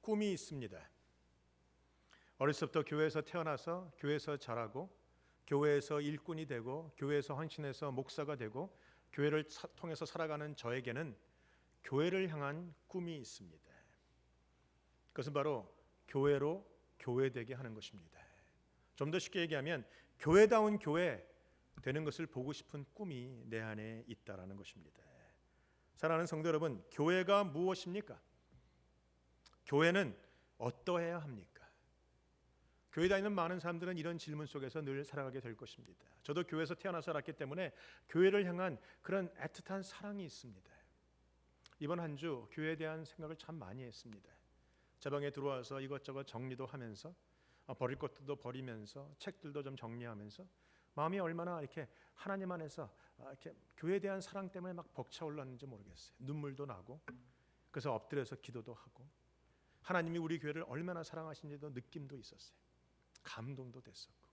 꿈이 있습니다. 어렸을 때부터 교회에서 태어나서 교회에서 자라고 교회에서 일꾼이 되고 교회에서 헌신해서 목사가 되고 교회를 통해서 살아가는 저에게는 교회를 향한 꿈이 있습니다. 그것은 바로 교회로 교회되게 하는 것입니다. 좀 더 쉽게 얘기하면 교회다운 교회 되는 것을 보고 싶은 꿈이 내 안에 있다라는 것입니다. 사랑하는 성도 여러분, 교회가 무엇입니까? 교회는 어떠해야 합니까? 교회 다니는 많은 사람들은 이런 질문 속에서 늘 살아가게 될 것입니다. 저도 교회에서 태어나서 살았기 때문에 교회를 향한 그런 애틋한 사랑이 있습니다. 이번 한 주 교회에 대한 생각을 참 많이 했습니다. 제 방에 들어와서 이것저것 정리도 하면서 버릴 것들도 버리면서 책들도 좀 정리하면서 마음이 얼마나 이렇게 하나님 안에서 이렇게 교회에 대한 사랑 때문에 막 벅차올랐는지 모르겠어요. 눈물도 나고 그래서 엎드려서 기도도 하고 하나님이 우리 교회를 얼마나 사랑하신지도 느낌도 있었어요. 감동도 됐었고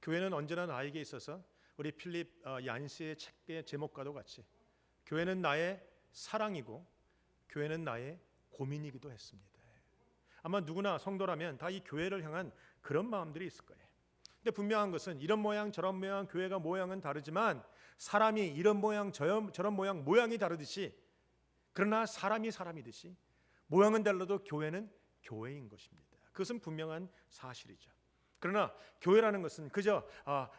교회는 언제나 나에게 있어서 우리 필립 얀시의 책의 제목과도 같이 교회는 나의 사랑이고 교회는 나의 고민이기도 했습니다. 아마 누구나 성도라면 다 이 교회를 향한 그런 마음들이 있을 거예요. 근데 분명한 것은 이런 모양 저런 모양 교회가 모양은 다르지만 사람이 이런 모양 저런 모양 모양이 다르듯이 그러나 사람이 사람이듯이 모양은 달라도 교회는 교회인 것입니다. 그것은 분명한 사실이죠. 그러나 교회라는 것은 그저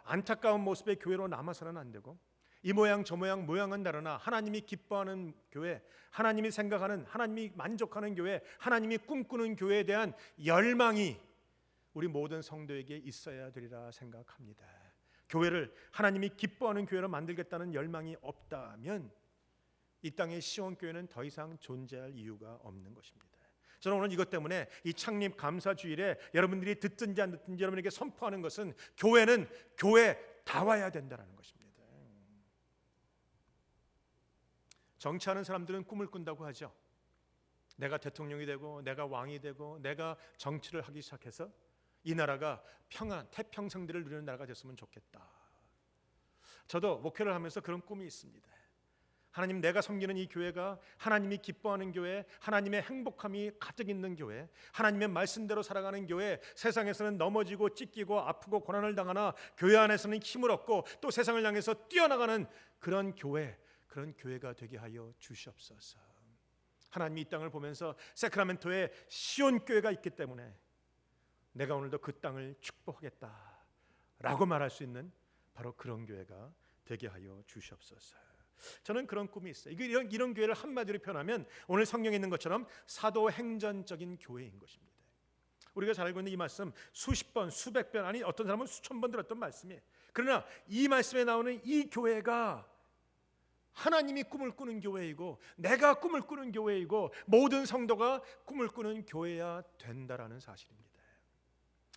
안타까운 모습의 교회로 남아서는 안 되고 이 모양 저 모양 모양은 다르나 하나님이 기뻐하는 교회, 하나님이 생각하는 하나님이 만족하는 교회, 하나님이 꿈꾸는 교회에 대한 열망이 우리 모든 성도에게 있어야 되리라 생각합니다. 교회를 하나님이 기뻐하는 교회로 만들겠다는 열망이 없다면 이 땅의 시온교회는 더 이상 존재할 이유가 없는 것입니다. 저는 오늘 이것 때문에 이 창립 감사주일에 여러분들이 듣든지 안 듣든지 여러분에게 선포하는 것은 교회는 교회다워야 된다는 것입니다. 정치하는 사람들은 꿈을 꾼다고 하죠. 내가 대통령이 되고 내가 왕이 되고 내가 정치를 하기 시작해서 이 나라가 평안, 태평성대를 누리는 나라가 됐으면 좋겠다. 저도 목회를 하면서 그런 꿈이 있습니다. 하나님, 내가 섬기는 이 교회가 하나님이 기뻐하는 교회, 하나님의 행복함이 가득 있는 교회, 하나님의 말씀대로 살아가는 교회, 세상에서는 넘어지고 찢기고 아프고 고난을 당하나 교회 안에서는 힘을 얻고 또 세상을 향해서 뛰어나가는 그런 교회, 그런 교회가 되게 하여 주시옵소서. 하나님이 이 땅을 보면서 세크라멘토에 시온교회가 있기 때문에 내가 오늘도 그 땅을 축복하겠다라고 말할 수 있는 바로 그런 교회가 되게 하여 주시옵소서. 저는 그런 꿈이 있어요. 이런 교회를 한마디로 표현하면 오늘 성경에 있는 것처럼 사도행전적인 교회인 것입니다. 우리가 잘 알고 있는 이 말씀 수십 번, 수백 번, 아니 어떤 사람은 수천 번 들었던 말씀이에요. 그러나 이 말씀에 나오는 이 교회가 하나님이 꿈을 꾸는 교회이고 내가 꿈을 꾸는 교회이고 모든 성도가 꿈을 꾸는 교회야 된다라는 사실입니다.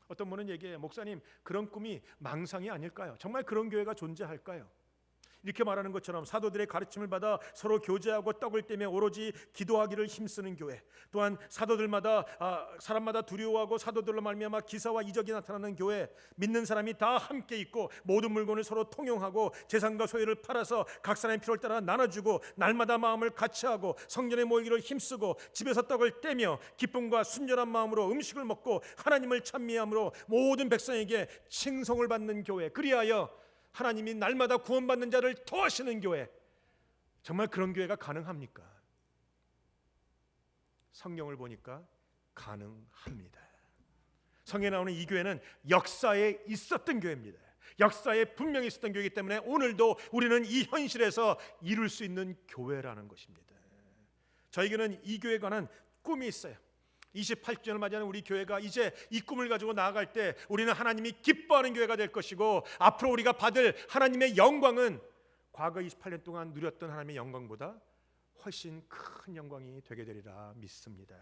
어떤 분은 얘기해요. 목사님, 그런 꿈이 망상이 아닐까요? 정말 그런 교회가 존재할까요? 이렇게 말하는 것처럼 사도들의 가르침을 받아 서로 교제하고 떡을 떼며 오로지 기도하기를 힘쓰는 교회, 또한 사도들마다 사람마다 두려워하고 사도들로 말미암아 기사와 이적이 나타나는 교회, 믿는 사람이 다 함께 있고 모든 물건을 서로 통용하고 재산과 소유를 팔아서 각 사람의 필요를 따라 나눠주고 날마다 마음을 같이하고 성전에 모이기를 힘쓰고 집에서 떡을 떼며 기쁨과 순전한 마음으로 음식을 먹고 하나님을 찬미함으로 모든 백성에게 칭송을 받는 교회, 그리하여 하나님이 날마다 구원받는 자를 도와주시는 교회, 정말 그런 교회가 가능합니까? 성경을 보니까 가능합니다. 성경에 나오는 이 교회는 역사에 있었던 교회입니다. 역사에 분명히 있었던 교회이기 때문에 오늘도 우리는 이 현실에서 이룰 수 있는 교회라는 것입니다. 저에게는 이 교회에 관한 꿈이 있어요. 28주년을 맞이하는 우리 교회가 이제 이 꿈을 가지고 나아갈 때 우리는 하나님이 기뻐하는 교회가 될 것이고 앞으로 우리가 받을 하나님의 영광은 과거 28년 동안 누렸던 하나님의 영광보다 훨씬 큰 영광이 되게 되리라 믿습니다.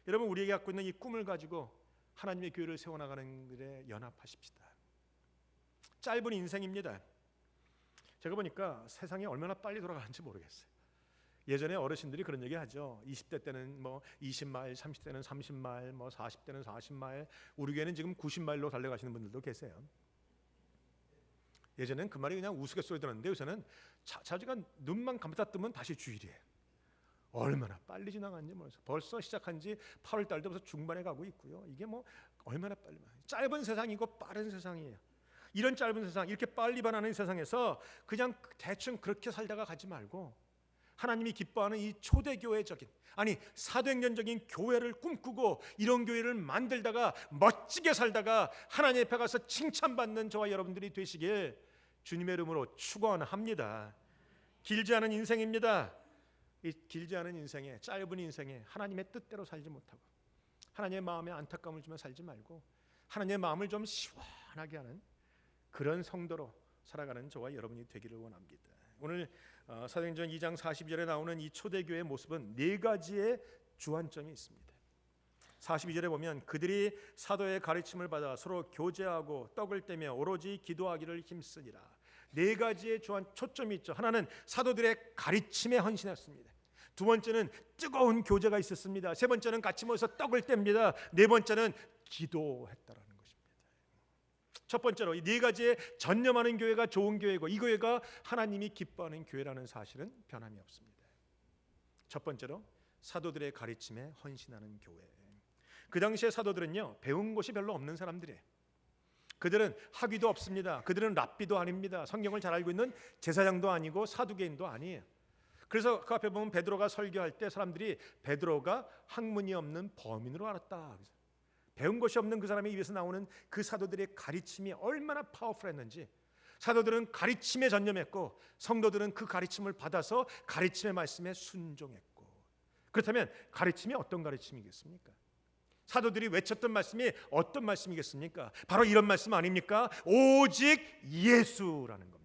여러분, 우리에게 갖고 있는 이 꿈을 가지고 하나님의 교회를 세워나가는 일에 연합하십시다. 짧은 인생입니다. 제가 보니까 세상이 얼마나 빨리 돌아가는지 모르겠어요. 예전에 어르신들이 그런 얘기 하죠. 20대 때는 뭐 20마일, 30대는 30마일, 뭐 40대는 40마일. 우리 교회는 지금 90마일로 달려가시는 분들도 계세요. 예전엔 그 말이 그냥 우스갯소리 들었는데 요새는 자주가 눈만 감다 뜨면 다시 주일이에요. 얼마나 빨리 지나갔는지 모르겠어요. 벌써 시작한 지 8월 달도 벌써 중반에 가고 있고요. 이게 뭐 얼마나 빨리, 짧은 세상이고 빠른 세상이에요. 이런 짧은 세상, 이렇게 빨리 변하는 세상에서 그냥 대충 그렇게 살다가 가지 말고 하나님이 기뻐하는 이 초대교회적인, 아니 사도행전적인 교회를 꿈꾸고 이런 교회를 만들다가 멋지게 살다가 하나님 앞에 가서 칭찬받는 저와 여러분들이 되시길 주님의 이름으로 축원합니다. 길지 않은 인생입니다. 이 길지 않은 인생에, 짧은 인생에 하나님의 뜻대로 살지 못하고 하나님의 마음에 안타까움을 주며 살지 말고 하나님의 마음을 좀 시원하게 하는 그런 성도로 살아가는 저와 여러분이 되기를 원합니다. 오늘 사도행전 2장 42절에 나오는 이 초대교회의 모습은 네 가지의 주안점이 있습니다. 42절에 보면 그들이 사도의 가르침을 받아 서로 교제하고 떡을 떼며 오로지 기도하기를 힘쓰니라. 네 가지의 초점이 있죠. 하나는 사도들의 가르침에 헌신했습니다. 두 번째는 뜨거운 교제가 있었습니다. 세 번째는 같이 모여서 떡을 뗍니다. 네 번째는 기도했다라는 것입니다. 첫 번째로 이 네 가지에 전념하는 교회가 좋은 교회고 이 교회가 하나님이 기뻐하는 교회라는 사실은 변함이 없습니다. 첫 번째로 사도들의 가르침에 헌신하는 교회. 그 당시의 사도들은요, 배운 것이 별로 없는 사람들이에요. 그들은 학위도 없습니다. 그들은 랍비도 아닙니다. 성경을 잘 알고 있는 제사장도 아니고 사두개인도 아니에요. 그래서 그 앞에 보면 베드로가 설교할 때 사람들이 베드로가 학문이 없는 범인으로 알았다. 배운 것이 없는 그 사람의 입에서 나오는 그 사도들의 가르침이 얼마나 파워풀했는지, 사도들은 가르침에 전념했고 성도들은 그 가르침을 받아서 가르침의 말씀에 순종했고. 그렇다면 가르침이 어떤 가르침이겠습니까? 사도들이 외쳤던 말씀이 어떤 말씀이겠습니까? 바로 이런 말씀 아닙니까? 오직 예수라는 겁니다.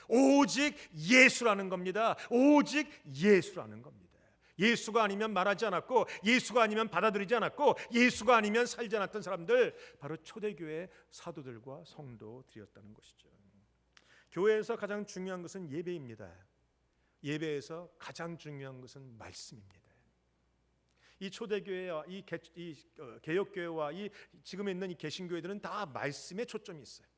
오직 예수라는 겁니다. 오직 예수라는 겁니다. 예수가 아니면 말하지 않았고 예수가 아니면 받아들이지 않았고 예수가 아니면 살지 않았던 사람들, 바로 초대교회 사도들과 성도들이었다는 것이죠. 교회에서 가장 중요한 것은 예배입니다. 예배에서 가장 중요한 것은 말씀입니다. 이 초대교회와 이 개혁교회와 이 지금 있는 이 개신교회들은 다 말씀에 초점이 있어요.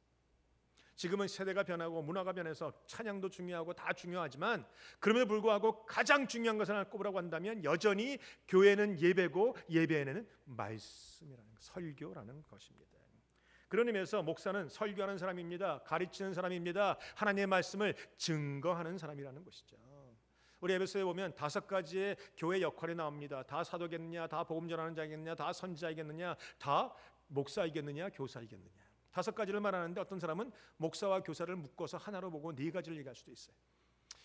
지금은 세대가 변하고 문화가 변해서 찬양도 중요하고 다 중요하지만 그럼에도 불구하고 가장 중요한 것을 하나 꼽으라고 한다면 여전히 교회는 예배고 예배에는 말씀이라는 설교라는 것입니다. 그런 의미에서 목사는 설교하는 사람입니다. 가르치는 사람입니다. 하나님의 말씀을 증거하는 사람이라는 것이죠. 우리 에베소에 보면 5가지의 교회 역할이 나옵니다. 다 사도겠느냐, 다 복음 전하는 자이겠느냐, 다 선지자이겠느냐, 다 목사이겠느냐, 교사이겠느냐. 5가지를 말하는데 어떤 사람은 목사와 교사를 묶어서 하나로 보고 4가지를 얘기할 수도 있어요.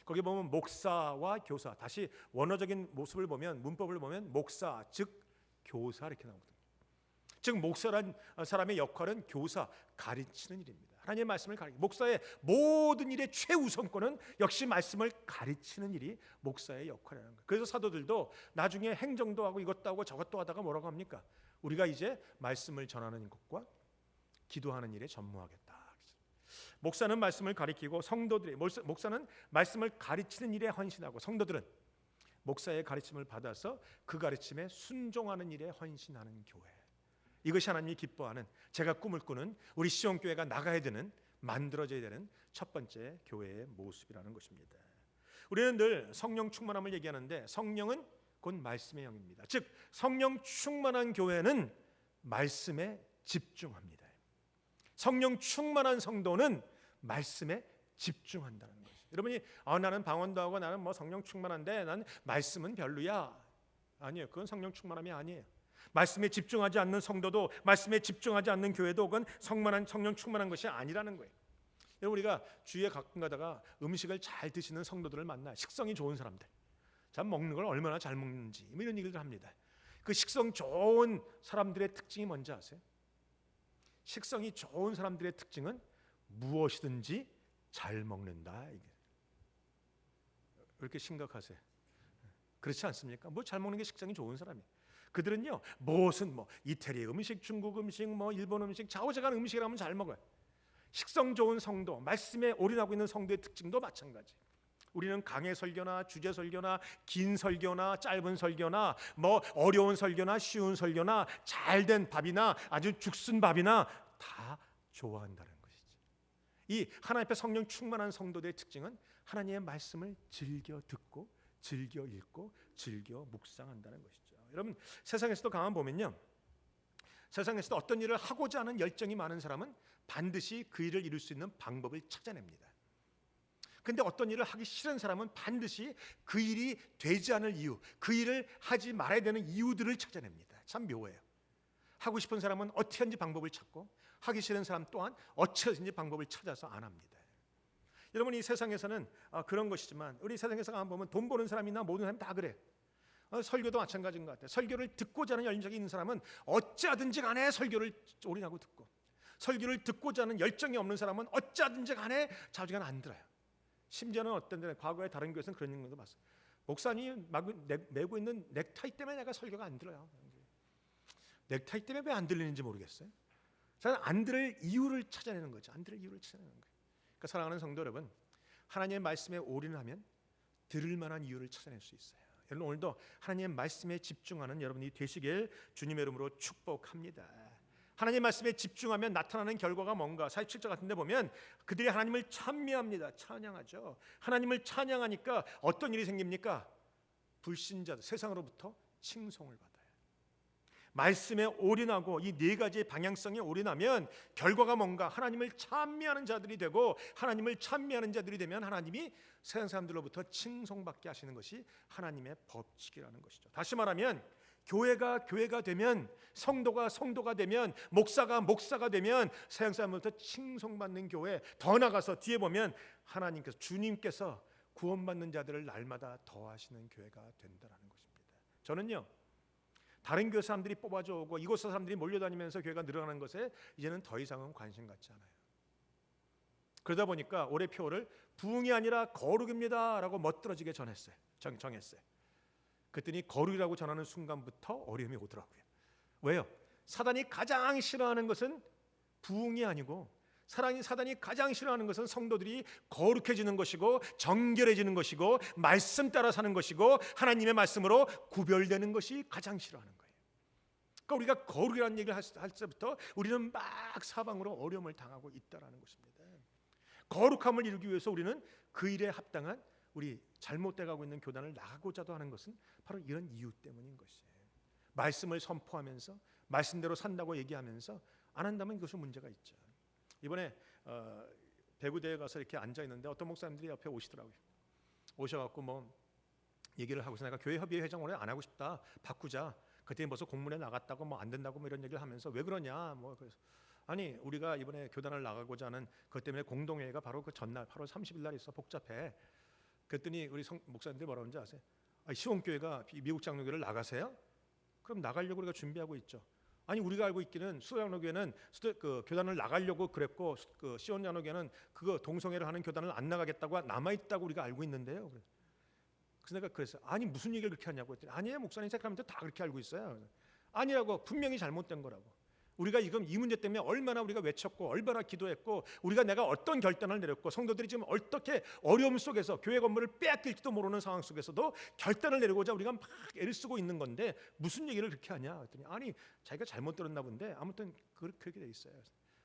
거기 보면 목사와 교사, 다시 원어적인 모습을 보면, 문법을 보면 목사 즉 교사 이렇게 나오거든요. 즉 목사란 사람의 역할은 교사, 가르치는 일입니다. 하나님의 말씀을 가르치는, 목사의 모든 일의 최우선권은 역시 말씀을 가르치는 일이 목사의 역할이라는 거예요. 그래서 사도들도 나중에 행정도 하고 이것도 하고 저것도 하다가 뭐라고 합니까? 우리가 이제 말씀을 전하는 것과 기도하는 일에 전무하겠다. 목사는 말씀을 가르치고 성도들이, 목사는 말씀을 가르치는 일에 헌신하고 성도들은 목사의 가르침을 받아서 그 가르침에 순종하는 일에 헌신하는 교회. 이것이 하나님이 기뻐하는, 제가 꿈을 꾸는 우리 시온교회가 나가야 되는, 만들어져야 되는 첫 번째 교회의 모습이라는 것입니다. 우리는 늘 성령 충만함을 얘기하는데 성령은 곧 말씀의 영입니다. 즉 성령 충만한 교회는 말씀에 집중합니다. 성령 충만한 성도는 말씀에 집중한다는 거죠. 여러분이 나는 방언도 하고 나는 뭐 성령 충만한데 난 말씀은 별로야. 아니에요. 그건 성령 충만함이 아니에요. 말씀에 집중하지 않는 성도도, 말씀에 집중하지 않는 교회도 그건 성령 충만한 것이 아니라는 거예요. 여러분, 우리가 주위에 가끔 가다가 음식을 잘 드시는 성도들을 만나요. 식성이 좋은 사람들, 참 먹는 걸 얼마나 잘 먹는지 이런 얘기를 합니다. 그 식성 좋은 사람들의 특징이 뭔지 아세요? 식성이 좋은 사람들의 특징은 무엇이든지 잘 먹는다. 이게. 왜 이렇게 심각하세요? 그렇지 않습니까? 뭐 잘 먹는 게 식성이 좋은 사람이에요. 그들은요, 무슨 이태리 음식, 중국 음식, 일본 음식, 좌우지간 음식이라면 잘 먹어요. 식성 좋은 성도, 말씀에 올인하고 있는 성도의 특징도 마찬가지. 우리는 강의 설교나 주제 설교나 긴 설교나 짧은 설교나 어려운 설교나 쉬운 설교나 잘된 밥이나 아주 죽순 밥이나 다 좋아한다는 것이지. 이 하나님 앞에 성령 충만한 성도들의 특징은 하나님의 말씀을 즐겨 듣고 즐겨 읽고 즐겨 묵상한다는 것이죠. 여러분, 세상에서도 가만 보면요, 세상에서도 어떤 일을 하고자 하는 열정이 많은 사람은 반드시 그 일을 이룰 수 있는 방법을 찾아냅니다. 근데 어떤 일을 하기 싫은 사람은 반드시 그 일이 되지 않을 이유, 그 일을 하지 말아야 되는 이유들을 찾아냅니다. 참 묘해요. 하고 싶은 사람은 어떻게 하든지 방법을 찾고, 하기 싫은 사람 또한 어찌하든지 방법을 찾아서 안 합니다. 여러분, 이 세상에서는 그런 것이지만, 우리 세상에서 가만 보면 돈 버는 사람이나 모든 사람이 다 그래. 설교도 마찬가지인 것 같아요. 설교를 듣고자 하는 열정이 있는 사람은 어찌하든지 간에 설교를 올인하고 듣고, 설교를 듣고자 하는 열정이 없는 사람은 어찌하든지 간에 자주간 안 들어요. 심지어는 어떤 데는 과거에 다른 교회에서는 그런 경우도 봤어요. 목사님이 메고 있는 넥타이 때문에 내가 설교가 안 들어요. 넥타이 때문에 왜 안 들리는지 모르겠어요. 저는 안 들을 이유를 찾아내는 거죠. 안 들을 이유를 찾아내는 거예요. 그러니까 사랑하는 성도 여러분, 하나님의 말씀에 올인을 하면 들을 만한 이유를 찾아낼 수 있어요. 여러분, 오늘도 하나님의 말씀에 집중하는 여러분이 되시길 주님의 이름으로 축복합니다. 하나님의 말씀에 집중하면 나타나는 결과가 뭔가, 47절 같은 데 보면 그들이 하나님을 찬미합니다. 찬양하죠. 하나님을 찬양하니까 어떤 일이 생깁니까? 불신자들, 세상으로부터 칭송을 받아요. 말씀에 올인하고 이 네 가지의 방향성에 올인하면 결과가 뭔가, 하나님을 찬미하는 자들이 되고, 하나님을 찬미하는 자들이 되면 하나님이 세상 사람들로부터 칭송받게 하시는 것이 하나님의 법칙이라는 것이죠. 다시 말하면 교회가 되면, 성도가 되면, 목사가 되면 세상 사람들부터 칭송받는 교회, 더 나가서 뒤에 보면 하나님께서, 주님께서 구원받는 자들을 날마다 더하시는 교회가 된다는 것입니다. 저는요, 다른 교회 사람들이 뽑아져 오고 이곳 사람들이 몰려다니면서 교회가 늘어나는 것에 이제는 더 이상은 관심 갖지 않아요. 그러다 보니까 올해 표를 부흥이 아니라 거룩입니다 라고 멋들어지게 정했어요. 그랬더니 거룩이라고 전하는 순간부터 어려움이 오더라고요. 왜요? 사단이 가장 싫어하는 것은 부흥이 아니고, 사단이 가장 싫어하는 것은 성도들이 거룩해지는 것이고, 정결해지는 것이고, 말씀 따라 사는 것이고, 하나님의 말씀으로 구별되는 것이 가장 싫어하는 거예요. 그러니까 우리가 거룩이라는 얘기를 할 때부터 우리는 막 사방으로 어려움을 당하고 있다는 것입니다. 거룩함을 이루기 위해서 우리는 그 일에 합당한, 우리 잘못돼 가고 있는 교단을 나가고자도 하는 것은 바로 이런 이유 때문인 것이에요. 말씀을 선포하면서 말씀대로 산다고 얘기하면서 안 한다면 그것은 문제가 있죠. 이번에 배구대회 가서 이렇게 앉아 있는데 어떤 목사님들이 옆에 오시더라고요. 오셔갖고 뭐 얘기를 하고서, 내가 교회 협의회 회장 원래 안 하고 싶다, 바꾸자. 그때 벌써 공문에 나갔다고 뭐 안 된다고 뭐 이런 얘기를 하면서, 왜 그러냐 뭐 그래서, 아니 우리가 이번에 교단을 나가고자 하는 것 때문에 공동회의가 바로 그 전날 8월 30일 날 있어, 복잡해. 그랬더니 우리 목사님들이 뭐라고 하는지 아세요? 시온교회가 미국 장로교를 나가세요? 그럼 나가려고 우리가 준비하고 있죠. 아니 우리가 알고 있기는 수장로교회는 그 교단을 나가려고 그랬고, 그 시온 장로교회는 그거 동성애를 하는 교단을 안 나가겠다고 남아 있다고 우리가 알고 있는데요. 그래서 내가 그랬어요. 아니 무슨 얘기를 그렇게 하냐고 했더니, 아니에요 목사님, 사람들 다 그렇게 알고 있어요. 아니라고, 분명히 잘못된 거라고. 우리가 지금 이 문제 때문에 얼마나 우리가 외쳤고, 얼마나 기도했고, 내가 어떤 결단을 내렸고, 성도들이 지금 어떻게 어려움 속에서 교회 건물을 빼앗길지도 모르는 상황 속에서도 결단을 내리고자 우리가 막 애를 쓰고 있는 건데 무슨 얘기를 그렇게 하냐 했더니, 아니 자기가 잘못 들었나 본데 아무튼 그렇게 돼 있어요.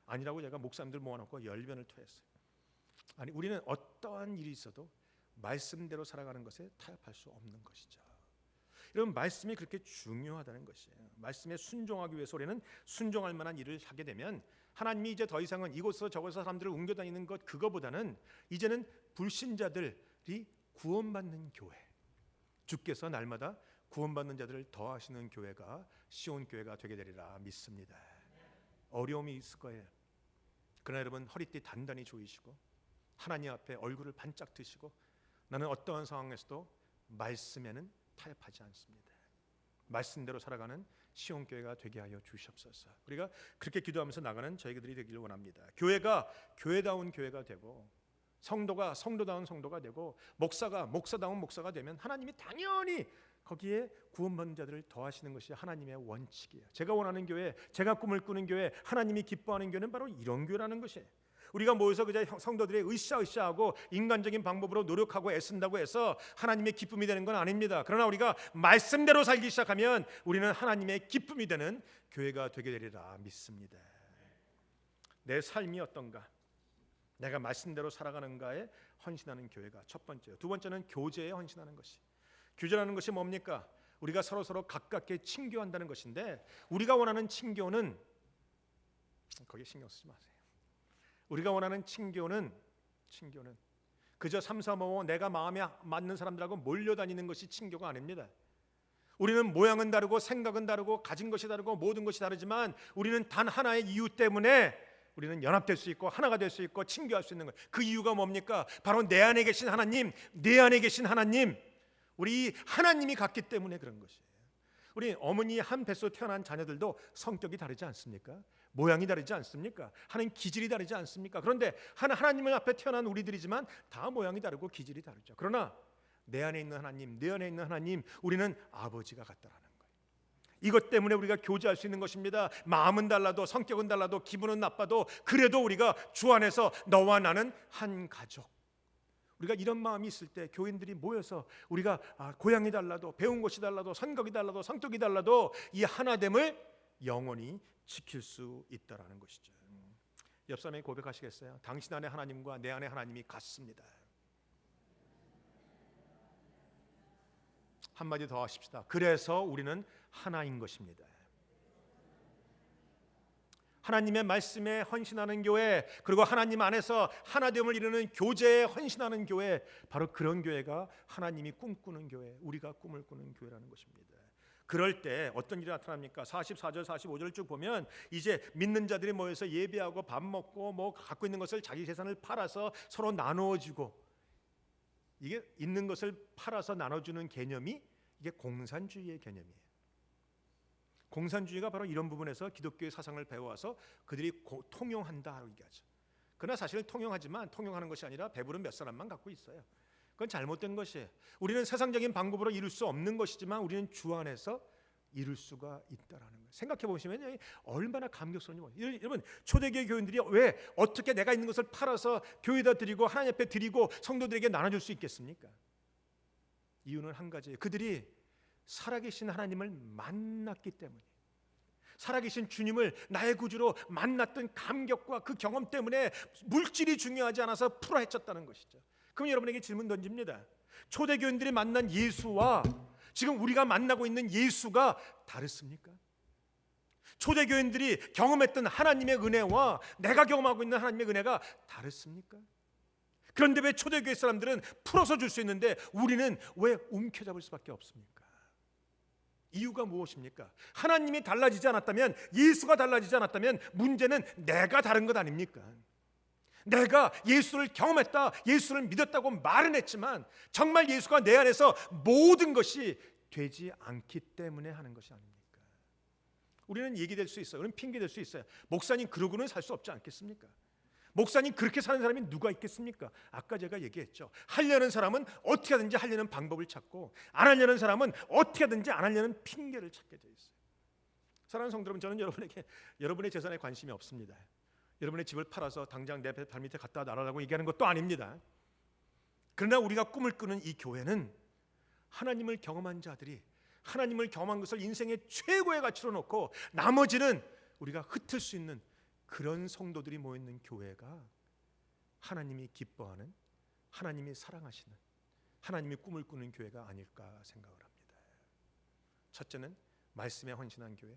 아니라고 제가 목사님들 모아놓고 열변을 토했어요. 아니 우리는 어떠한 일이 있어도 말씀대로 살아가는 것에 타협할 수 없는 것이죠. 여러분, 말씀이 그렇게 중요하다는 것이에요. 말씀에 순종하기 위해서 우리는 순종할 만한 일을 하게 되면, 하나님이 이제 더 이상은 이곳에서 저곳에서 사람들을 옮겨다니는 것, 그거보다는 이제는 불신자들이 구원받는 교회, 주께서 날마다 구원받는 자들을 더하시는 교회가 시온 교회가 되게 되리라 믿습니다. 어려움이 있을 거예요. 그러나 여러분, 허리띠 단단히 조이시고 하나님 앞에 얼굴을 반짝 드시고, 나는 어떠한 상황에서도 말씀에는 타협하지 않습니다. 말씀대로 살아가는 시온 교회가 되게 하여 주시옵소서. 우리가 그렇게 기도하면서 나가는 저희들이 되기를 원합니다. 교회가 교회다운 교회가 되고, 성도가 성도다운 성도가 되고, 목사가 목사다운 목사가 되면 하나님이 당연히 거기에 구원받는 자들을 더하시는 것이 하나님의 원칙이에요. 제가 원하는 교회, 제가 꿈을 꾸는 교회, 하나님이 기뻐하는 교회는 바로 이런 교회라는 것이에요. 우리가 모여서 그저 성도들의 으쌰으쌰하고 인간적인 방법으로 노력하고 애쓴다고 해서 하나님의 기쁨이 되는 건 아닙니다. 그러나 우리가 말씀대로 살기 시작하면 우리는 하나님의 기쁨이 되는 교회가 되게 되리라 믿습니다. 내 삶이 어떤가, 내가 말씀대로 살아가는가에 헌신하는 교회가 첫 번째요. 두 번째는 교제에 헌신하는 것이. 교제라는 것이 뭡니까? 우리가 서로 가깝게 친교한다는 것인데, 우리가 원하는 친교는 거기에 신경 쓰지 마세요. 우리가 원하는 친교는 그저 삼삼오오 내가 마음에 맞는 사람들하고 몰려다니는 것이 친교가 아닙니다. 우리는 모양은 다르고 생각은 다르고 가진 것이 다르고 모든 것이 다르지만 우리는 단 하나의 이유 때문에 우리는 연합될 수 있고 하나가 될 수 있고 친교할 수 있는 거예요. 그 이유가 뭡니까? 바로 내 안에 계신 하나님, 내 안에 계신 하나님, 우리 하나님이 같기 때문에 그런 것이에요. 우리 어머니 한 뱃속 태어난 자녀들도 성격이 다르지 않습니까? 모양이 다르지 않습니까? 하는 기질이 다르지 않습니까? 그런데 하나님을 앞에 태어난 우리들이지만 다 모양이 다르고 기질이 다르죠. 그러나 내 안에 있는 하나님, 내 안에 있는 하나님, 우리는 아버지가 같다라는 거예요. 이것 때문에 우리가 교제할 수 있는 것입니다. 마음은 달라도 성격은 달라도 기분은 나빠도 그래도 우리가 주 안에서 너와 나는 한 가족. 우리가 이런 마음이 있을 때 교인들이 모여서 우리가 고향이 달라도 배운 것이 달라도 성격이 달라도 성격이 달라도 이 하나됨을 영원히 지킬 수 있다라는 것이죠. 옆 사람에게 고백하시겠어요? 당신 안에 하나님과 내 안에 하나님이 같습니다. 한마디 더 하십시다. 그래서 우리는 하나인 것입니다. 하나님의 말씀에 헌신하는 교회, 그리고 하나님 안에서 하나됨을 이루는 교제에 헌신하는 교회, 바로 그런 교회가 하나님이 꿈꾸는 교회, 우리가 꿈을 꾸는 교회라는 것입니다. 그럴 때 어떤 일이 나타납니까? 44절 45절을 쭉 보면 이제 믿는 자들이 모여서 예배하고 밥 먹고 뭐 갖고 있는 것을 자기 재산을 팔아서 서로 나누어주고, 이게 있는 것을 팔아서 나눠주는 개념이 이게 공산주의의 개념이에요. 공산주의가 바로 이런 부분에서 기독교의 사상을 배워와서 그들이 통용한다고 얘기하죠. 그러나 사실 통용하지만 통용하는 것이 아니라 배부른 몇 사람만 갖고 있어요. 그건 잘못된 것이에요. 우리는 세상적인 방법으로 이룰 수 없는 것이지만 우리는 주 안에서 이룰 수가 있다라는 거예요. 생각해 보시면 얼마나 감격스러운지. 여러분, 초대교회 교인들이 왜 어떻게 내가 있는 것을 팔아서 교회에다 드리고 하나님 앞에 드리고 성도들에게 나눠줄 수 있겠습니까? 이유는 한 가지예요. 그들이 살아계신 하나님을 만났기 때문에, 살아계신 주님을 나의 구주로 만났던 감격과 그 경험 때문에 물질이 중요하지 않아서 풀어헤쳤다는 것이죠. 그럼 여러분에게 질문 던집니다. 초대교인들이 만난 예수와 지금 우리가 만나고 있는 예수가 다르습니까? 초대교인들이 경험했던 하나님의 은혜와 내가 경험하고 있는 하나님의 은혜가 다르습니까? 그런데 왜 초대교회 사람들은 풀어서 줄 수 있는데 우리는 왜 움켜잡을 수밖에 없습니까? 이유가 무엇입니까? 하나님이 달라지지 않았다면, 예수가 달라지지 않았다면 문제는 내가 다른 것 아닙니까? 내가 예수를 경험했다, 예수를 믿었다고 말은 했지만 정말 예수가 내 안에서 모든 것이 되지 않기 때문에 하는 것이 아닙니까? 우리는 얘기될 수 있어요. 우리는 핑계될 수 있어요. 목사님 그러고는 살 수 없지 않겠습니까? 목사님 그렇게 사는 사람이 누가 있겠습니까? 아까 제가 얘기했죠. 하려는 사람은 어떻게 하든지 하려는 방법을 찾고, 안 하려는 사람은 어떻게 하든지 안 하려는 핑계를 찾게 돼 있어요. 사랑하는 성도 여러분, 저는 여러분에게 여러분의 재산에 관심이 없습니다. 여러분의 집을 팔아서 당장 내 발밑에 갖다 놔라라고 얘기하는 것도 아닙니다. 그러나 우리가 꿈을 꾸는 이 교회는 하나님을 경험한 자들이 하나님을 경험한 것을 인생의 최고의 가치로 놓고 나머지는 우리가 흩을 수 있는 그런 성도들이 모여있는 교회가 하나님이 기뻐하는, 하나님이 사랑하시는, 하나님이 꿈을 꾸는 교회가 아닐까 생각을 합니다. 첫째는 말씀에 헌신한 교회,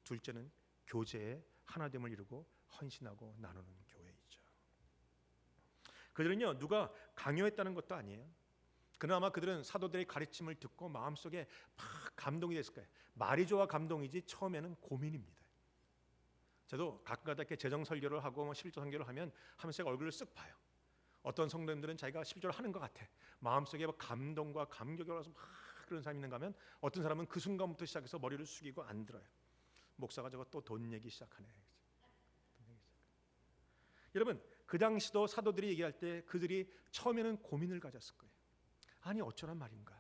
둘째는 교제에 하나됨을 이루고 헌신하고 나누는 교회이죠. 그들은요, 누가 강요했다는 것도 아니에요. 그나마 그들은 사도들의 가르침을 듣고 마음속에 막 감동이 됐을 거예요. 말이 좋아 감동이지 처음에는 고민입니다. 저도 가끔가다 이렇게 재정 설교를 하고 11조 설교를 하면 제가 얼굴을 쓱 봐요. 어떤 성도님들은 자기가 11조를 하는 것 같아. 마음속에 감동과 감격이 올라서 막 그런 사람이 있는가 하면 어떤 사람은 그 순간부터 시작해서 머리를 숙이고 안 들어요. 목사가 저거 또 돈 얘기 시작하네. 여러분, 그 당시도 사도들이 얘기할 때 그들이 처음에는 고민을 가졌을 거예요. 아니 어쩌란 말인가.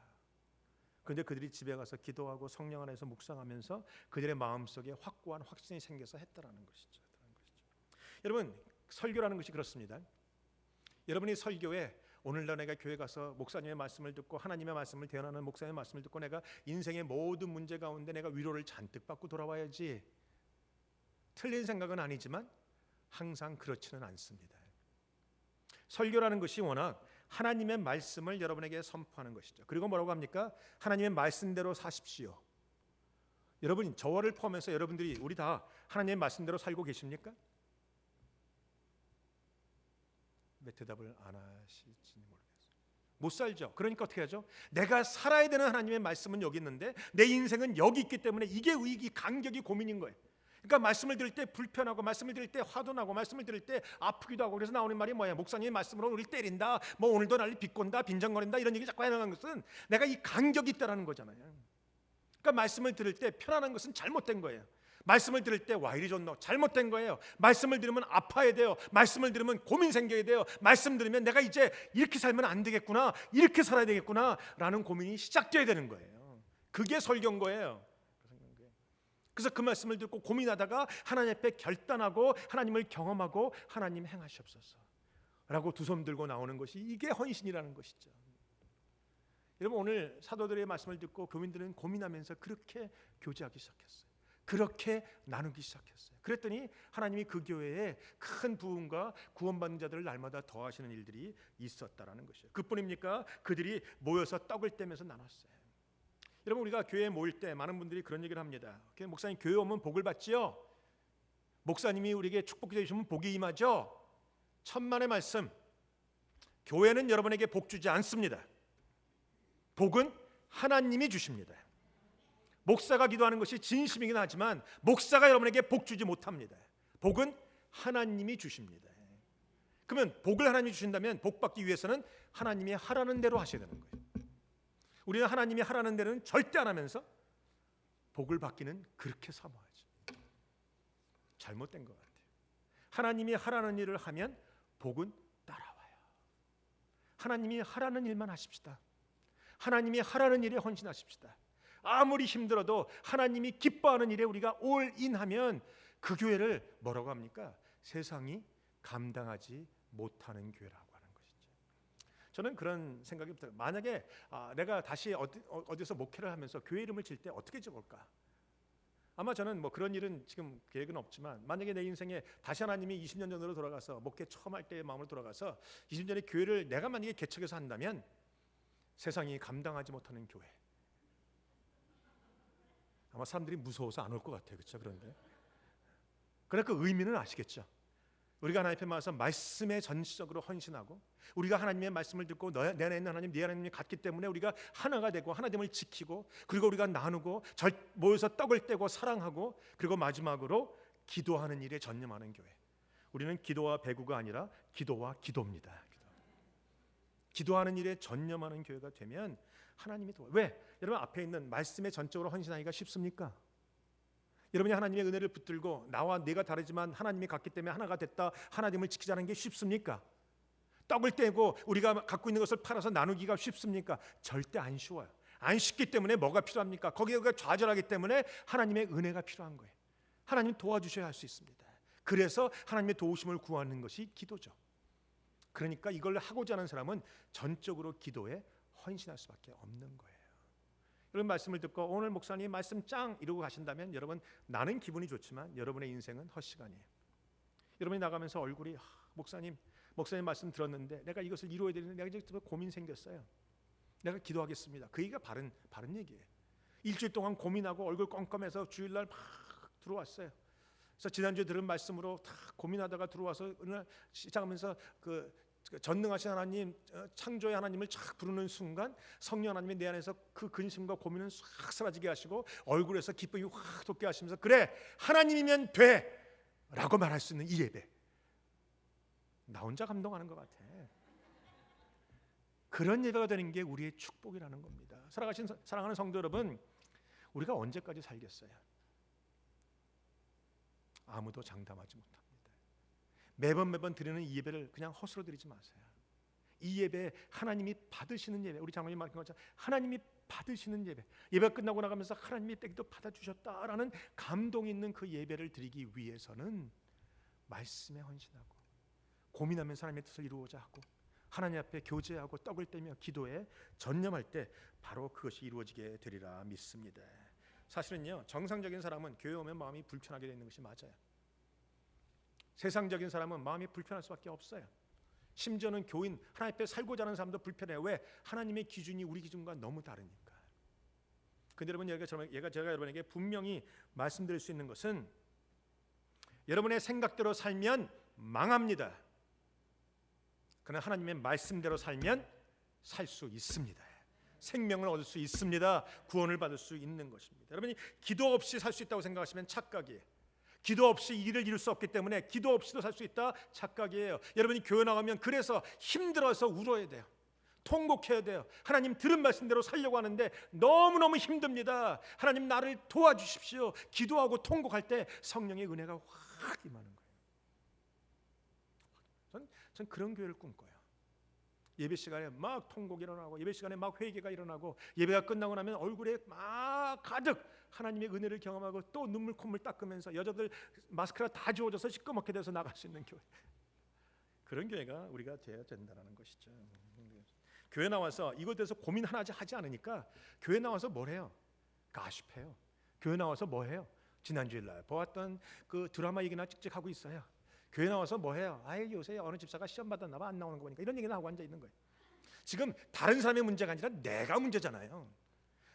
그런데 그들이 집에 가서 기도하고 성령 안에서 묵상하면서 그들의 마음속에 확고한 확신이 생겨서 했다라는 것이죠. 여러분, 설교라는 것이 그렇습니다. 여러분이 설교에 오늘날 내가 교회 가서 목사님의 말씀을 듣고 하나님의 말씀을 대언하는 목사님의 말씀을 듣고 내가 인생의 모든 문제 가운데 내가 위로를 잔뜩 받고 돌아와야지. 틀린 생각은 아니지만 항상 그렇지는 않습니다. 설교라는 것이 워낙 하나님의 말씀을 여러분에게 선포하는 것이죠. 그리고 뭐라고 합니까? 하나님의 말씀대로 사십시오. 여러분, 저를 포함해서 여러분들이 우리 다 하나님의 말씀대로 살고 계십니까? 왜 대답을 안 하실지 모르겠어요. 못 살죠. 그러니까 어떻게 하죠? 내가 살아야 되는 하나님의 말씀은 여기 있는데 내 인생은 여기 있기 때문에 이게 위기, 간격이 고민인 거예요. 그러니까 말씀을 들을 때 불편하고, 말씀을 들을 때 화도 나고, 말씀을 들을 때 아프기도 하고. 그래서 나오는 말이 뭐야? 목사님의 말씀으로 우리를 때린다, 뭐 오늘도 나를 비꼰다, 빈정거린다, 이런 얘기 자꾸 해나가는 것은 내가 이 간격이 있다라는 거잖아요. 그러니까 말씀을 들을 때 편안한 것은 잘못된 거예요. 말씀을 들을 때 와 이리 좋노, 잘못된 거예요. 말씀을 들으면 아파야 돼요. 말씀을 들으면 고민 생겨야 돼요. 말씀 들으면 내가 이제 이렇게 살면 안 되겠구나, 이렇게 살아야 되겠구나 라는 고민이 시작돼야 되는 거예요. 그게 설교인 거예요. 그래서 그 말씀을 듣고 고민하다가 하나님 앞에 결단하고 하나님을 경험하고 하나님 행하시옵소서 라고 두 손 들고 나오는 것이, 이게 헌신이라는 것이죠. 여러분, 오늘 사도들의 말씀을 듣고 교민들은 고민하면서 그렇게 교제하기 시작했어요. 그렇게 나누기 시작했어요. 그랬더니 하나님이 그 교회에 큰 부흥과 구원받는 자들을 날마다 더하시는 일들이 있었다라는 것이에요. 그뿐입니까? 그들이 모여서 떡을 떼면서 나눴어요. 여러분, 우리가 교회에 모일 때 많은 분들이 그런 얘기를 합니다. 목사님, 교회 오면 복을 받지요? 목사님이 우리에게 축복해 주시면 복이 임하죠? 천만의 말씀, 교회는 여러분에게 복 주지 않습니다. 복은 하나님이 주십니다. 목사가 기도하는 것이 진심이긴 하지만 목사가 여러분에게 복 주지 못합니다. 복은 하나님이 주십니다. 그러면 복을 하나님이 주신다면 복 받기 위해서는 하나님이 하라는 대로 하셔야 되는 거예요. 우리는 하나님이 하라는 대로는 절대 안 하면서 복을 받기는 그렇게 사모하죠. 잘못된 것 같아요. 하나님이 하라는 일을 하면 복은 따라와요. 하나님이 하라는 일만 하십시다. 하나님이 하라는 일에 헌신하십시다. 아무리 힘들어도 하나님이 기뻐하는 일에 우리가 올인하면 그 교회를 뭐라고 합니까? 세상이 감당하지 못하는 교회라고 하는 것이죠. 저는 그런 생각이 들어요. 만약에 내가 다시 어디서 목회를 하면서 교회 이름을 질 때 어떻게 지을까? 아마 저는 뭐 그런 일은 지금 계획은 없지만, 만약에 내 인생에 다시 하나님이 20년 전으로 돌아가서 목회 처음 할 때의 마음으로 돌아가서 20년 전에 교회를 내가 만약에 개척해서 한다면 세상이 감당하지 못하는 교회. 아마 사람들이 무서워서 안 올 것 같아요. 그렇죠? 그런데 그러나 그 의미는 아시겠죠? 우리가 하나님 앞에 와서 말씀에 전적으로 헌신하고, 우리가 하나님의 말씀을 듣고 내 안에 있는 하나님, 네 안에 있는 같기 때문에 우리가 하나가 되고 하나됨을 지키고, 그리고 우리가 나누고 모여서 떡을 떼고 사랑하고, 그리고 마지막으로 기도하는 일에 전념하는 교회. 우리는 기도와 배구가 아니라 기도와 기도입니다. 기도하는 일에 전념하는 교회가 되면 하나님이 도와. 왜? 여러분, 앞에 있는 말씀에 전적으로 헌신하기가 쉽습니까? 여러분이 하나님의 은혜를 붙들고 나와 내가 다르지만 하나님이 같기 때문에 하나가 됐다, 하나님을 지키자는 게 쉽습니까? 떡을 떼고 우리가 갖고 있는 것을 팔아서 나누기가 쉽습니까? 절대 안 쉬워요. 안 쉽기 때문에 뭐가 필요합니까? 거기가 좌절하기 때문에 하나님의 은혜가 필요한 거예요. 하나님 도와주셔야 할 수 있습니다. 그래서 하나님의 도우심을 구하는 것이 기도죠. 그러니까 이걸 하고자 하는 사람은 전적으로 기도에 헌신할 수밖에 없는 거예요. 이런 말씀을 듣고 오늘 목사님 말씀 짱 이러고 가신다면, 여러분, 나는 기분이 좋지만 여러분의 인생은 헛시간이에요. 여러분이 나가면서 얼굴이 목사님 말씀 들었는데 내가 이것을 이루어야 되는데 내가 이제 고민 생겼어요. 내가 기도하겠습니다. 그 얘기가 바른 얘기예요. 일주일 동안 고민하고 얼굴 껌껌해서 주일날 막 들어왔어요. 그래서 지난주에 들은 말씀으로 다 고민하다가 들어와서 오늘 시작하면서 그 전능하신 하나님, 창조의 하나님을 착 부르는 순간 성령 하나님이 내 안에서 그 근심과 고민은 싹 사라지게 하시고 얼굴에서 기쁨이 확 돋게 하시면서, 그래 하나님이면 돼 라고 말할 수 있는 이 예배, 나 혼자 감동하는 것 같아. 그런 예배가 되는 게 우리의 축복이라는 겁니다. 사랑하는 성도 여러분, 우리가 언제까지 살겠어요? 아무도 장담하지 못합니다. 매번 드리는 이 예배를 그냥 헛으로 드리지 마세요. 이 예배 하나님이 받으시는 예배, 우리 장로님 말씀 것처럼 하나님이 받으시는 예배, 예배가 끝나고 나가면서 하나님이 때 기도 받아주셨다라는 감동 있는 그 예배를 드리기 위해서는 말씀에 헌신하고, 고민하면서 하나님의 뜻을 이루고자 하고, 하나님 앞에 교제하고 떡을 떼며 기도에 전념할 때 바로 그것이 이루어지게 되리라 믿습니다. 사실은요, 정상적인 사람은 교회 오면 마음이 불편하게 되는 것이 맞아요. 세상적인 사람은 마음이 불편할 수밖에 없어요. 심지어는 교인 하나님 앞에 살고자 하는 사람도 불편해요. 왜? 하나님의 기준이 우리 기준과 너무 다르니까. 근데 여러분, 제가 여러분에게 분명히 말씀드릴 수 있는 것은 여러분의 생각대로 살면 망합니다. 그러나 하나님의 말씀대로 살면 살 수 있습니다. 생명을 얻을 수 있습니다. 구원을 받을 수 있는 것입니다. 여러분이 기도 없이 살 수 있다고 생각하시면 착각이에요. 기도 없이 일을 이룰 수 없기 때문에 기도 없이도 살 수 있다, 착각이에요. 여러분이 교회 나가면 그래서 힘들어서 울어야 돼요. 통곡해야 돼요. 하나님 들은 말씀대로 살려고 하는데 너무너무 힘듭니다. 하나님 나를 도와주십시오. 기도하고 통곡할 때 성령의 은혜가 확 임하는 거예요. 전 그런 교회를 꿈꿔요. 예배 시간에 막 통곡이 일어나고, 예배 시간에 막 회개가 일어나고, 예배가 끝나고 나면 얼굴에 막 가득 하나님의 은혜를 경험하고 또 눈물 콧물 닦으면서 여자들 마스크라 다 지워져서 시꺼멓게 돼서 나갈 수 있는 교회. 그런 교회가 우리가 되어야 된다는 것이죠. 교회 나와서 이것에 대해서 고민 하나 하지 않으니까 교회 나와서 뭘 해요? 가십해요. 교회 나와서 뭐 해요? 지난주일 날 보았던 그 드라마 얘기나 찍찍하고 있어요. 교회 나와서 뭐 해요? 아이 요새 어느 집사가 시험 받았나 봐, 안 나오는 거 보니까, 이런 얘기나 하고 앉아 있는 거예요. 지금 다른 사람의 문제가 아니라 내가 문제잖아요.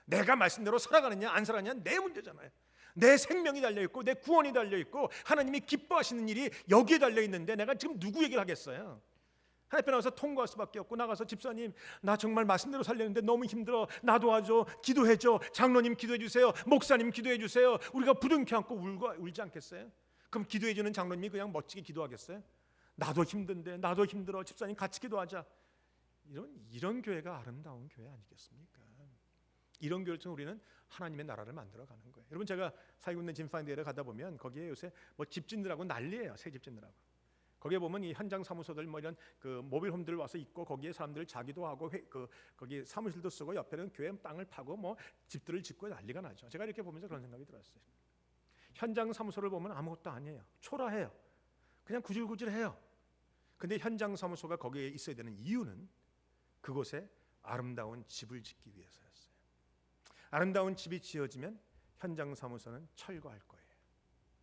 내가 말씀대로 살아가느냐 안 살아가느냐 내 문제잖아요. 내 생명이 달려있고 내 구원이 달려있고 하나님이 기뻐하시는 일이 여기에 달려있는데 내가 지금 누구 얘기를 하겠어요? 하나님 앞에 나와서 통과할 수밖에 없고, 나가서 집사님 나 정말 말씀대로 살려는데 너무 힘들어, 나 도와줘, 기도해줘, 장로님 기도해 주세요, 목사님 기도해 주세요. 우리가 부둥켜 안고 울지 않겠어요? 그럼 기도해 주는 장로님이 그냥 멋지게 기도하겠어요? 나도 힘든데, 나도 힘들어, 집사님 같이 기도하자. 이런 교회가 아름다운 교회 아니겠습니까? 이런 교회를 통해 우리는 하나님의 나라를 만들어가는 거예요. 여러분, 제가 살고 있는 짐파인드에 가다 보면 거기에 요새 뭐 집짓느라고 난리예요. 새 집짓느라고. 거기에 보면 이 현장 사무소들 뭐 이런 그 모빌홈들 와서 있고, 거기에 사람들 자기도 하고 거기 사무실도 쓰고, 옆에는 교회 땅을 파고 뭐 집들을 짓고 난리가 나죠. 제가 이렇게 보면서 그런 생각이 들었어요. 현장 사무소를 보면 아무것도 아니에요. 초라해요. 그냥 구질구질해요. 근데 현장 사무소가 거기에 있어야 되는 이유는 그곳에 아름다운 집을 짓기 위해서였어요. 아름다운 집이 지어지면 현장 사무소는 철거할 거예요.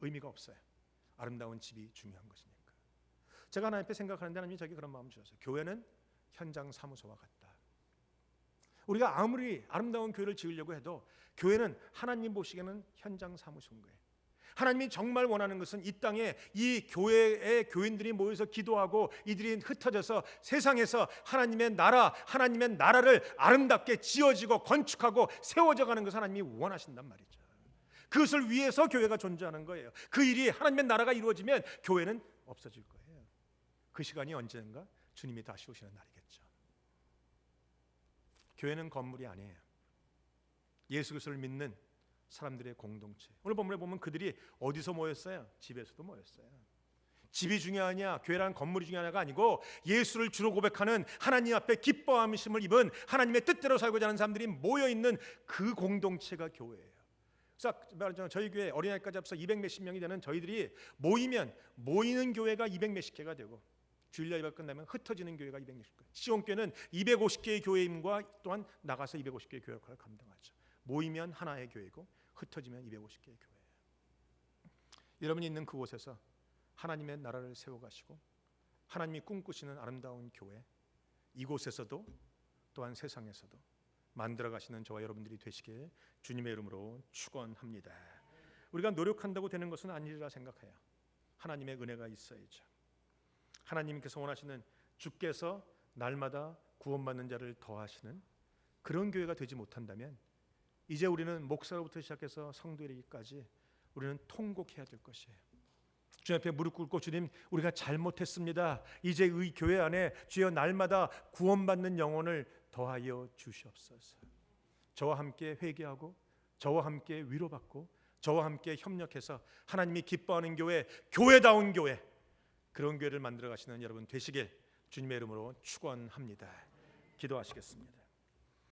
의미가 없어요. 아름다운 집이 중요한 것이니까. 제가 하나님 앞에 생각하는데 하나님이 저에게 그런 마음을 주셨어요. 교회는 현장 사무소와 같다. 우리가 아무리 아름다운 교회를 지으려고 해도 교회는 하나님 보시기에는 현장 사무소인 거예요. 하나님이 정말 원하는 것은 이 땅에 이 교회의 교인들이 모여서 기도하고 이들이 흩어져서 세상에서 하나님의 나라를 아름답게 지어지고 건축하고 세워져 가는 것을 하나님이 원하신단 말이죠. 그것을 위해서 교회가 존재하는 거예요. 그 일이, 하나님의 나라가 이루어지면 교회는 없어질 거예요. 그 시간이 언젠가 주님이 다시 오시는 날이겠죠. 교회는 건물이 아니에요. 예수 그리스도를 믿는 사람들의 공동체. 오늘 본문에 보면 그들이 어디서 모였어요? 집에서도 모였어요. 집이 중요하냐, 교회라는 건물이 중요하냐가 아니고 예수를 주로 고백하는, 하나님 앞에 기뻐함을 입은, 하나님의 뜻대로 살고자 하는 사람들이 모여있는 그 공동체가 교회예요. 그래서 저희 교회 어린아이까지 합쳐 200 몇십 명이 되는 저희들이 모이는 교회가 200 몇십 개가 되고, 주일 예배가 끝나면 흩어지는 교회가 200 몇십 개. 시온교회는 250개의 교회임과 또한 나가서 250개의 교회 역할을 감당하죠. 모이면 하나의 교회고 흩어지면 250개의 교회예요. 여러분이 있는 그곳에서 하나님의 나라를 세워가시고 하나님이 꿈꾸시는 아름다운 교회, 이곳에서도 또한 세상에서도 만들어가시는 저와 여러분들이 되시길 주님의 이름으로 축원합니다. 우리가 노력한다고 되는 것은 아니리라 생각해요. 하나님의 은혜가 있어야죠. 하나님께서 원하시는, 주께서 날마다 구원받는 자를 더하시는 그런 교회가 되지 못한다면 이제 우리는 목사로부터 시작해서 성도에 이르기까지 우리는 통곡해야 될 것이에요. 주님 앞에 무릎 꿇고, 주님 우리가 잘못했습니다. 이제 이 교회 안에 주여 날마다 구원받는 영혼을 더하여 주시옵소서. 저와 함께 회개하고 저와 함께 위로받고 저와 함께 협력해서 하나님이 기뻐하는 교회, 교회다운 교회, 그런 교회를 만들어 가시는 여러분 되시길 주님의 이름으로 축원합니다. 기도하시겠습니다.